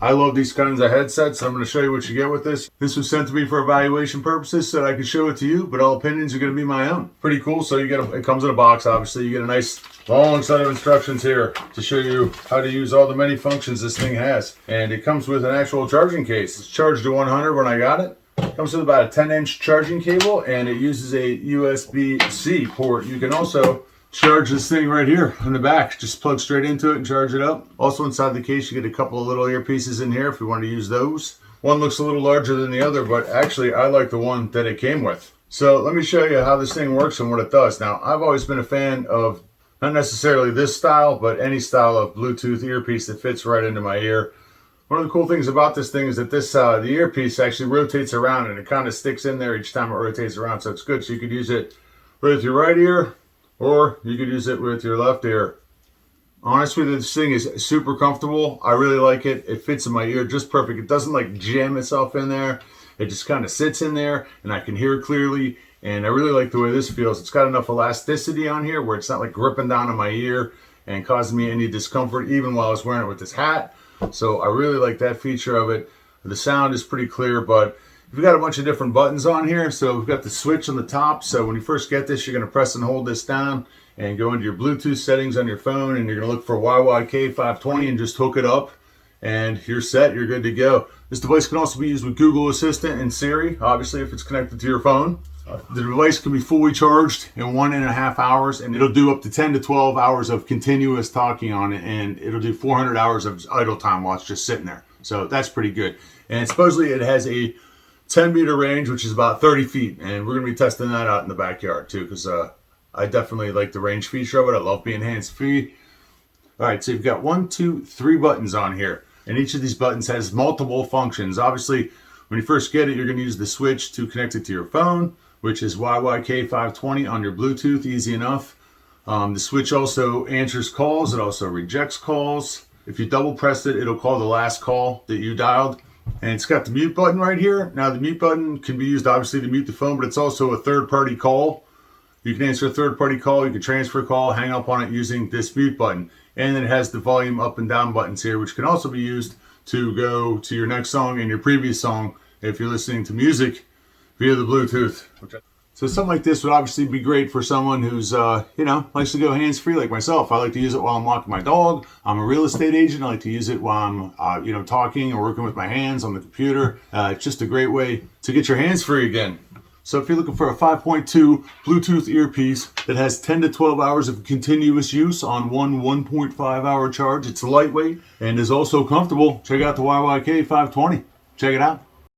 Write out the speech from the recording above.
I love these kinds of headsets. I'm going to show you what you get with this. This was sent to me for evaluation purposes so that I could show it to you, but all opinions are going to be my own. Pretty cool. So you get it comes in a box, obviously. You get a nice long set of instructions here to show you how to use all the many functions this thing has. And it comes with an actual charging case. It's charged to 100 when I got it. It comes with about a 10-inch charging cable, and it uses a USB-C port. You can also charge this thing right here in the back. Just plug straight into it and charge it up. Also inside the case you get a couple of little earpieces in here if you want to use those. One looks a little larger than the other, but actually I like the one that it came with. So let me show you how this thing works and what it does. Now, I've always been a fan of not necessarily this style, but any style of Bluetooth earpiece that fits right into my ear. One of the cool things about this thing is that this the earpiece actually rotates around, and it kind of sticks in there each time it rotates around, so it's good. So you could use it with your right ear, or you could use it with your left ear. Honestly, this thing is super comfortable. I really like it. It fits in my ear just perfect. It doesn't like jam itself in there. It just kind of sits in there, and I can hear it clearly. And I really like the way this feels. It's got enough elasticity on here where it's not like gripping down on my ear and causing me any discomfort, even while I was wearing it with this hat. So I really like that feature of it. The sound is pretty clear, but we've got a bunch of different buttons on here. So we've got the switch on the top. So when you first get this, you're going to press and hold this down and go into your Bluetooth settings on your phone, and you're going to look for GVKAOVD and just hook it up, and you're set. You're good to go. This device can also be used with Google Assistant and Siri, obviously, if it's connected to your phone. The device can be fully charged in 1.5 hours, and it'll do up to 10 to 12 hours of continuous talking on it, and it'll do 400 hours of idle time while it's just sitting there. So that's pretty good. And supposedly it has a 10-meter range, which is about 30 feet, and we're going to be testing that out in the backyard too, because I definitely like the range feature of it. I love being hands-free. All right, so you've got 1, 2, 3 buttons on here, and each of these buttons has multiple functions. Obviously, when you first get it, you're going to use the switch to connect it to your phone, which is GVKAOVD on your Bluetooth, easy enough. The switch also answers calls. It also rejects calls. If you double press it, it'll call the last call that you dialed. And it's got the mute button right here. Now, the mute button can be used, obviously, to mute the phone, but it's also a third-party call. You can answer a third-party call. You can transfer a call, hang up on it using this mute button. And then it has the volume up and down buttons here, which can also be used to go to your next song and your previous song if you're listening to music via the Bluetooth. So something like this would obviously be great for someone who's, likes to go hands-free like myself. I like to use it while I'm walking my dog. I'm a real estate agent. I like to use it while I'm, talking or working with my hands on the computer. It's just a great way to get your hands free again. So if you're looking for a 5.2 Bluetooth earpiece that has 10 to 12 hours of continuous use on one 1.5 hour charge, it's lightweight and is also comfortable, check out the GVKAOVD. Check it out.